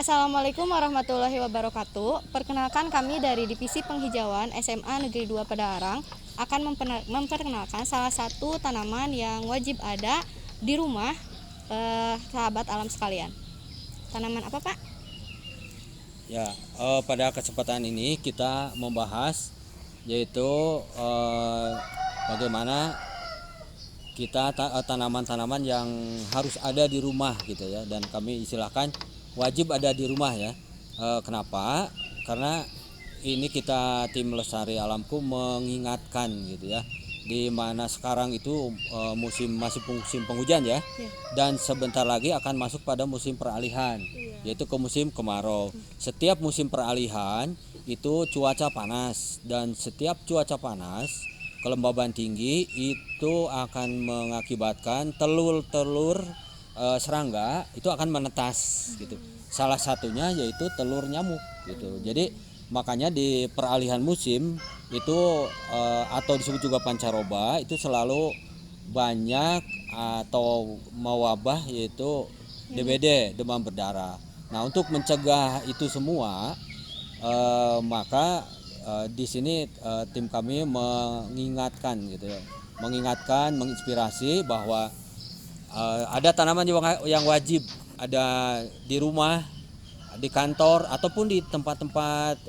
Assalamualaikum warahmatullahi wabarakatuh. Perkenalkan, kami dari Divisi Penghijauan SMA Negeri 2 Padalarang akan memperkenalkan salah satu tanaman yang wajib ada di rumah sahabat alam sekalian. Tanaman apa, Pak? Ya, pada kesempatan ini kita membahas yaitu bagaimana kita tanaman-tanaman yang harus ada di rumah gitu ya, dan kami istilahkan wajib ada di rumah ya. Kenapa? Karena ini kita tim Lestari Alamku mengingatkan gitu ya, di mana sekarang itu masih musim penghujan ya, dan sebentar lagi akan masuk pada musim peralihan, yaitu ke musim kemarau. Setiap musim peralihan itu cuaca panas, dan setiap cuaca panas kelembaban tinggi itu akan mengakibatkan telur-telur serangga itu akan menetas gitu. Salah satunya yaitu telur nyamuk gitu. Jadi makanya di peralihan musim itu atau disebut juga pancaroba itu selalu banyak atau mewabah yaitu DBD, demam berdarah. Nah, untuk mencegah itu semua maka di sini tim kami mengingatkan gitu ya. Menginspirasi bahwa ada tanaman yang wajib ada di rumah, di kantor ataupun di tempat-tempat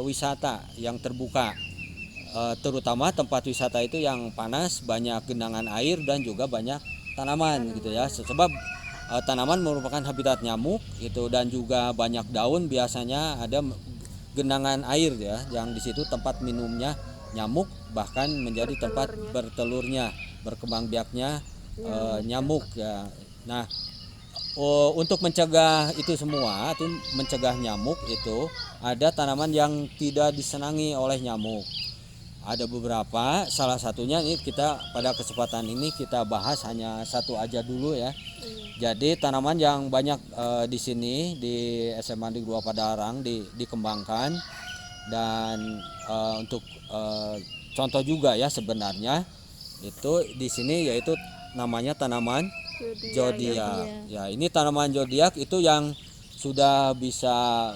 wisata yang terbuka, terutama tempat wisata itu yang panas, banyak genangan air dan juga banyak tanaman gitu ya. Sebab tanaman merupakan habitat nyamuk itu, dan juga banyak daun biasanya ada genangan air ya, yang di situ tempat minumnya nyamuk, bahkan menjadi tempat bertelurnya, berkembang biaknya nyamuk ya. Nah, untuk mencegah itu semua, mencegah nyamuk itu ada tanaman yang tidak disenangi oleh nyamuk. Ada beberapa, salah satunya ini kita pada kesempatan ini kita bahas hanya satu aja dulu ya. Jadi tanaman yang banyak di sini di SMA Negeri 2 Padalarang dikembangkan, dan untuk contoh juga ya sebenarnya itu di sini yaitu namanya tanaman zodiak. Ya, ini tanaman zodiak itu yang sudah bisa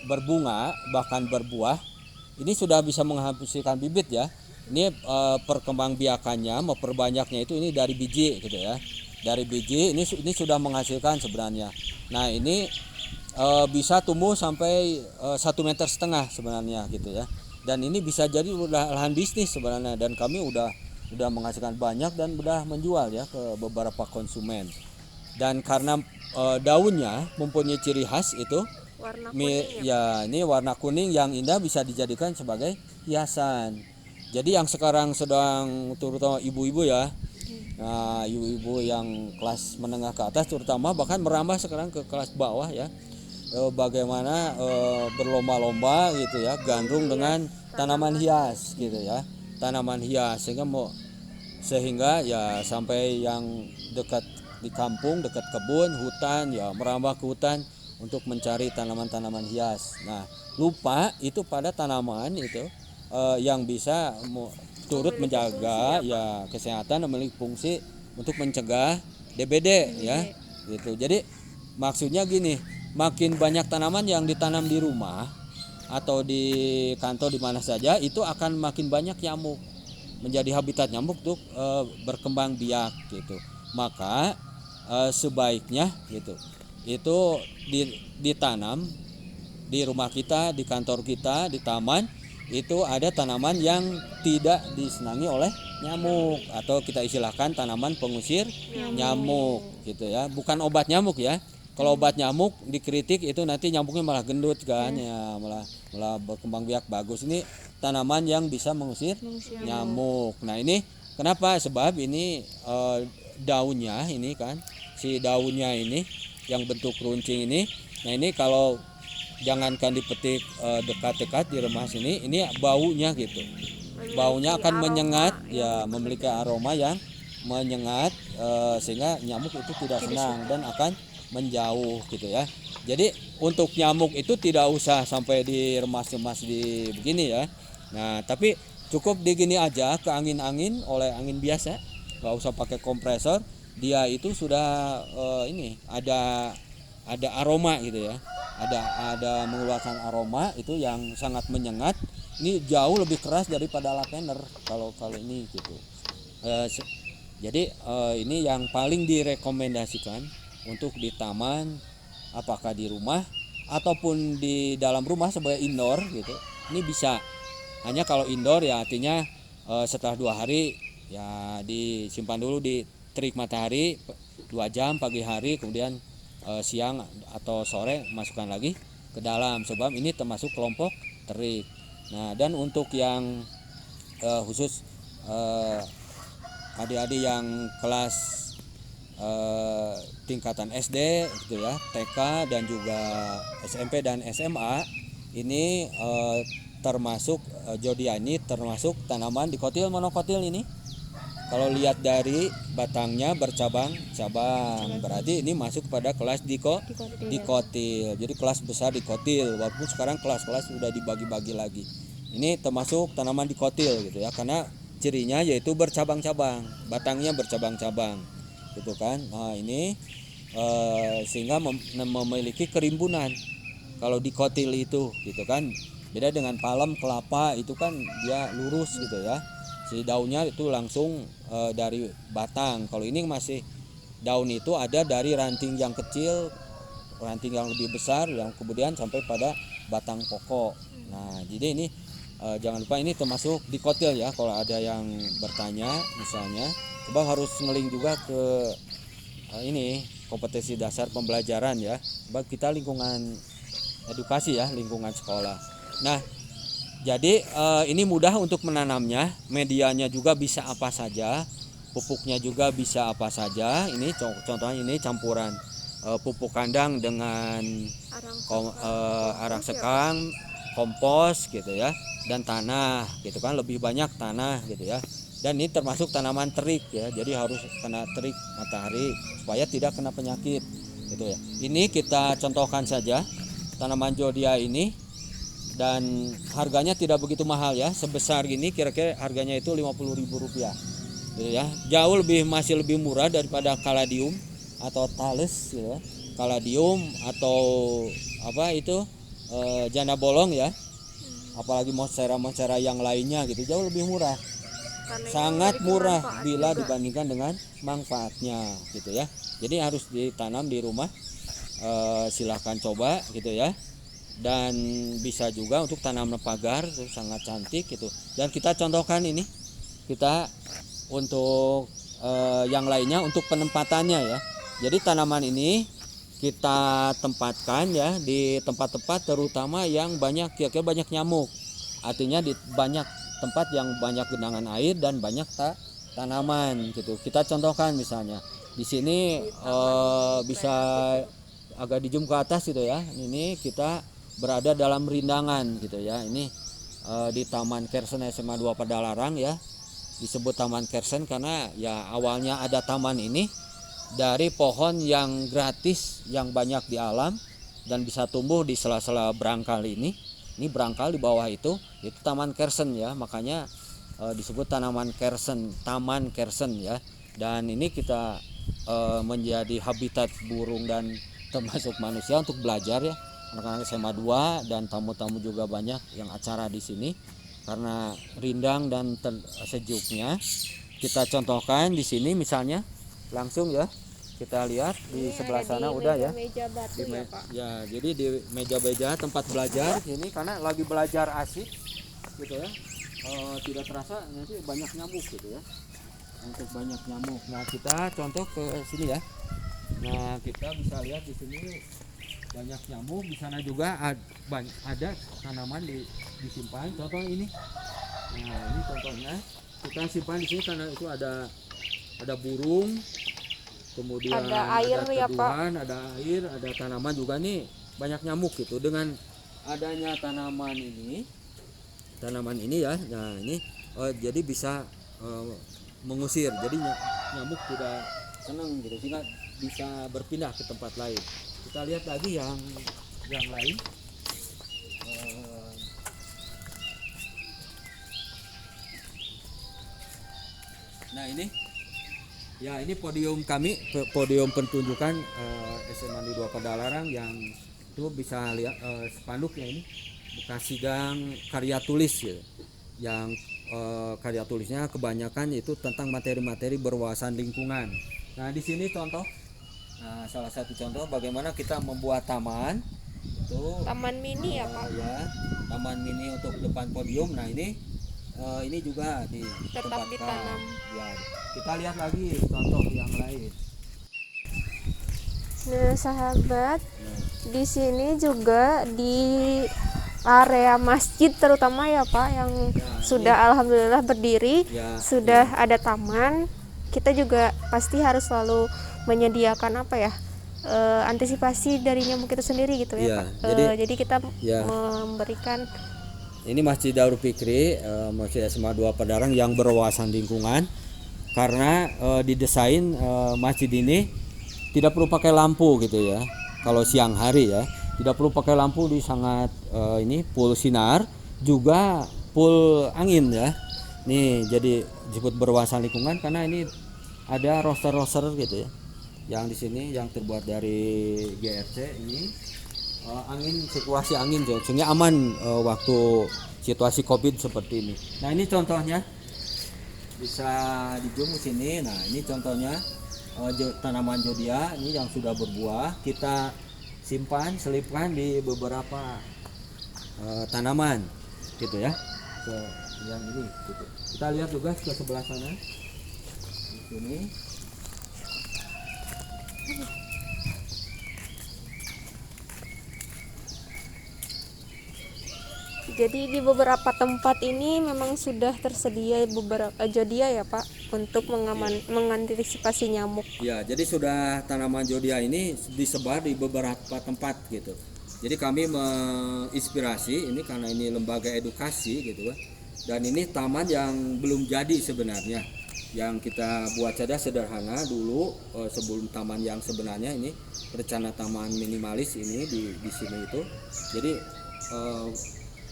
berbunga bahkan berbuah. Ini sudah bisa menghasilkan bibit ya. Ini perkembangbiakannya, memperbanyaknya itu ini dari biji gitu ya. Dari biji ini sudah menghasilkan sebenarnya. Nah, ini bisa tumbuh sampai 1,5 meter sebenarnya gitu ya. Dan ini bisa jadi lahan bisnis sebenarnya, dan kami udah menghasilkan banyak dan udah menjual ya ke beberapa konsumen. Dan karena daunnya mempunyai ciri khas itu Warna kuning ya, ini warna kuning yang indah, bisa dijadikan sebagai hiasan. Jadi yang sekarang sedang terutama ibu-ibu ya, nah ibu-ibu yang kelas menengah ke atas terutama, bahkan merambah sekarang ke kelas bawah ya, bagaimana berlomba-lomba gitu ya, gandrung dengan tanaman hias gitu ya, tanaman hias, sehingga ya sampai yang dekat di kampung, dekat kebun, hutan ya, merambah ke hutan untuk mencari tanaman-tanaman hias. Nah, lupa itu pada tanaman itu yang bisa turut menjaga ya kesehatan, memiliki fungsi untuk mencegah DBD ya gitu. Jadi maksudnya gini, makin banyak tanaman yang ditanam di rumah atau di kantor, di mana saja, itu akan makin banyak nyamuk, menjadi habitat nyamuk untuk berkembang biak gitu. Maka sebaiknya gitu itu ditanam di rumah kita, di kantor kita, di taman, itu ada tanaman yang tidak disenangi oleh nyamuk, atau kita istilahkan tanaman pengusir nyamuk gitu ya. Bukan obat nyamuk ya. Kalau obat nyamuk dikritik itu nanti nyamuknya malah gendut kan ya, malah berkembang biak bagus. Ini tanaman yang bisa mengusir nyamuk. Nah, ini kenapa? Sebab ini daunnya ini kan, si daunnya ini yang bentuk runcing ini. Nah, ini kalau jangankan dipetik dekat-dekat di rumah sini, ini baunya gitu. Baunya akan menyengat ya, memiliki aroma yang menyengat, sehingga nyamuk itu tidak senang dan akan menjauh gitu ya. Jadi untuk nyamuk itu tidak usah sampai diremas-remas di begini ya. Nah, tapi cukup digini aja, ke angin-angin, oleh angin biasa, nggak usah pakai kompresor, dia itu sudah ini ada aroma gitu ya, ada mengeluarkan aroma itu yang sangat menyengat. Ini jauh lebih keras daripada lavender kalau ini gitu. Jadi ini yang paling direkomendasikan untuk di taman, apakah di rumah ataupun di dalam rumah sebagai indoor gitu. Ini bisa. Hanya kalau indoor ya artinya setelah 2 hari ya disimpan dulu di terik matahari 2 jam pagi hari, kemudian siang atau sore masukkan lagi ke dalam, sebab ini termasuk kelompok terik. Nah, dan untuk yang khusus adik-adik yang kelas tingkatan SD gitu ya, TK dan juga SMP dan SMA, ini termasuk Jodia ini termasuk tanaman dikotil monokotil ini. Kalau lihat dari batangnya bercabang-cabang, berarti ini masuk pada kelas dikotil. Jadi kelas besar dikotil, walaupun sekarang kelas-kelas sudah dibagi-bagi lagi. Ini termasuk tanaman dikotil gitu ya, karena cirinya yaitu bercabang-cabang, batangnya bercabang-cabang, gitu kan. Nah ini sehingga memiliki kerimbunan. Kalau dikotil itu, gitu kan, beda dengan palem, kelapa itu kan dia lurus gitu ya. Si daunnya itu langsung dari batang. Kalau ini masih daun itu ada dari ranting yang kecil, ranting yang lebih besar, yang kemudian sampai pada batang pokok. Nah, jadi ini jangan lupa ini termasuk dikotil ya. Kalau ada yang bertanya misalnya, coba harus ngeling juga ke ini kompetensi dasar pembelajaran ya. Sebab kita lingkungan edukasi ya, lingkungan sekolah. Nah, jadi ini mudah untuk menanamnya, medianya juga bisa apa saja, pupuknya juga bisa apa saja. Ini contohnya ini campuran pupuk kandang dengan arang sekam, kompos gitu ya, dan tanah gitu kan, lebih banyak tanah gitu ya. Dan ini termasuk tanaman terik ya, jadi harus kena terik matahari supaya tidak kena penyakit gitu ya. Ini kita contohkan saja tanaman Jodia ini. Dan harganya tidak begitu mahal ya, sebesar gini kira-kira harganya itu Rp50.000 gitu ya. Jauh masih lebih murah daripada kaladium atau thales gitu ya. Kaladium atau apa itu janda bolong ya, apalagi monstera yang lainnya gitu, jauh lebih murah, sangat murah bila dibandingkan dengan manfaatnya gitu ya. Jadi harus ditanam di rumah, silahkan coba gitu ya. Dan bisa juga untuk tanam pagar, itu sangat cantik gitu. Dan kita contohkan ini, kita untuk yang lainnya untuk penempatannya ya. Jadi tanaman ini kita tempatkan ya di tempat-tempat terutama yang kira-kira banyak nyamuk. Artinya di banyak tempat yang banyak genangan air dan banyak tanaman gitu. Kita contohkan misalnya di sini bisa agak dijum ke atas gitu ya. Ini kita berada dalam rindangan gitu ya. Ini di Taman Kersen SMA 2 Padalarang ya. Disebut Taman Kersen karena ya awalnya ada taman ini dari pohon yang gratis yang banyak di alam dan bisa tumbuh di sela-sela berangkal ini. Ini berangkal di bawah itu Taman Kersen ya. Makanya disebut tanaman Kersen, Taman Kersen ya. Dan ini kita menjadi habitat burung dan termasuk manusia untuk belajar ya. Anak-anak SMA 2 dan tamu-tamu juga banyak yang acara di sini karena rindang dan sejuknya. Kita contohkan di sini misalnya langsung ya, kita lihat di sebelah sana udah ya. Meja batu ya, Pak. Ya, jadi di meja-meja tempat belajar ini karena lagi belajar asik gitu ya. Tidak terasa nanti banyak nyamuk gitu ya. Untuk banyak nyamuk. Nah, kita contoh ke sini ya. Nah, kita bisa lihat di sini banyak nyamuk. Di sana juga ada tanaman disimpan. Contoh ini. Nah, ini contohnya. Kita simpan di sini karena itu ada burung, kemudian Ada air ya, Pak. ada air, ada tanaman juga nih, banyak nyamuk gitu. Dengan adanya tanaman ini ya. Nah, ini jadi bisa mengusir. Jadi nyamuk tidak senang gitu, sehingga bisa berpindah ke tempat lain. Kita lihat lagi yang lain. Nah ini podium kami, podium pertunjukan SMA di 2 Padalarang yang itu bisa lihat spanduknya ini bekas sidang karya tulis ya. Yang karya tulisnya kebanyakan itu tentang materi-materi berwawasan lingkungan. Nah di sini contoh, salah satu contoh bagaimana kita membuat taman itu Taman mini ya Pak. ya, taman mini untuk depan podium. Nah ini juga Tetap ditempatkan. ditanam. Ya, kita lihat lagi contoh yang lain. Nah, sahabat, Nah, di sini juga di area masjid terutama ya Pak yang sudah alhamdulillah berdiri, ya, sudah ada taman. Kita juga pasti harus selalu menyediakan apa ya? Antisipasi dari nyamuk itu sendiri gitu ya, Iya, Pak. Jadi kita ya. memberikan Ini Masjid Darul Fikri, Masjid SMA 2 Padalarang yang berwawasan lingkungan, karena didesain masjid ini tidak perlu pakai lampu gitu ya. Kalau siang hari ya, tidak perlu pakai lampu, di sangat ini full sinar, juga full angin ya. Nih jadi disebut berwawasan lingkungan karena ini ada roster-roster gitu ya. Yang di sini yang terbuat dari GRC ini angin, sirkulasi angin sehingga aman waktu situasi Covid seperti ini. Nah ini contohnya bisa di zoom ke sini. Nah ini contohnya tanaman jodia ini yang sudah berbuah, kita simpan, selipkan di beberapa tanaman gitu ya. Yang ini gitu. Kita lihat juga ke sebelah sana. Di sini. Jadi di beberapa tempat ini memang sudah tersedia beberapa jodia ya Pak untuk mengantisipasi nyamuk. Ya, jadi sudah tanaman jodia ini disebar di beberapa tempat gitu. Jadi kami menginspirasi ini karena ini lembaga edukasi gitu kan. Dan ini taman yang belum jadi sebenarnya. Yang kita buat saja sederhana dulu sebelum taman yang sebenarnya ini rencana taman minimalis ini di sini itu. Jadi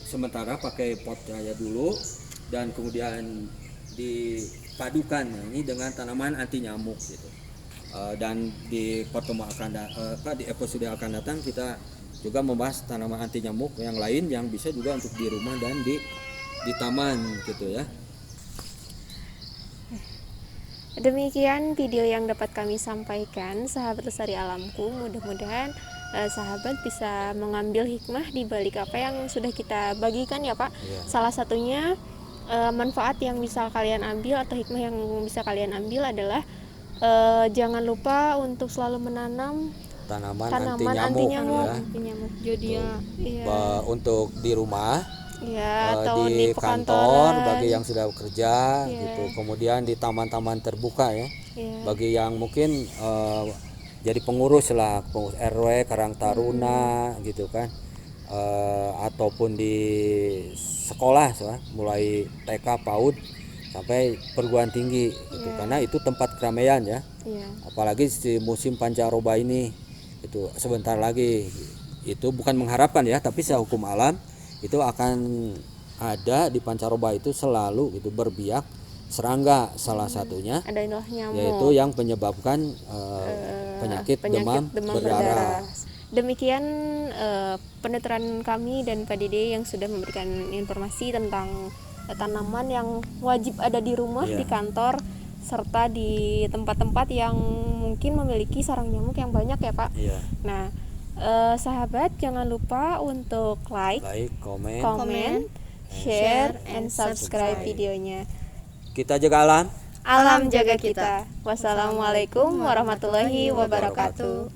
sementara pakai pot cahaya dulu dan kemudian dipadukan ini dengan tanaman anti nyamuk gitu. Dan di pertemuan di episode akan datang kita juga membahas tanaman anti nyamuk yang lain yang bisa juga untuk di rumah dan di taman gitu ya. Demikian video yang dapat kami sampaikan, sahabat Lestari Alamku. Mudah-mudahan sahabat bisa mengambil hikmah di balik apa yang sudah kita bagikan ya Pak. Iya. Salah satunya manfaat yang bisa kalian ambil atau hikmah yang bisa kalian ambil adalah jangan lupa untuk selalu menanam Tanaman tanaman anti nyamuk ya. anti nyamuk. Jodia. Iya. Untuk di rumah, Ya, atau di di kantor perkantoran. bagi yang sudah bekerja Iya. gitu. Kemudian di taman-taman terbuka ya. Iya. Bagi yang mungkin jadi pengurus lah, pengurus RW, Karang Taruna gitu kan. Ataupun di sekolah mulai TK, PAUD sampai perguruan tinggi gitu. Karena itu tempat keramaian ya. Iya. Apalagi di musim pancaroba ini itu sebentar lagi, itu bukan mengharapkan ya, tapi secara hukum alam itu akan ada di pancaroba itu selalu itu berbiak serangga, salah satunya Adalah nyamuk. yaitu yang menyebabkan penyakit demam berdarah. Demikian penuturan kami dan Pak Dede yang sudah memberikan informasi tentang tanaman yang wajib ada di rumah, Iya. di kantor, serta di tempat-tempat yang mungkin memiliki sarang nyamuk yang banyak ya Pak. Iya. Nah, sahabat jangan lupa untuk like, Komen. comment, share, and subscribe videonya. Kita jaga alam. Alam jaga kita. Wassalamualaikum warahmatullahi wabarakatuh.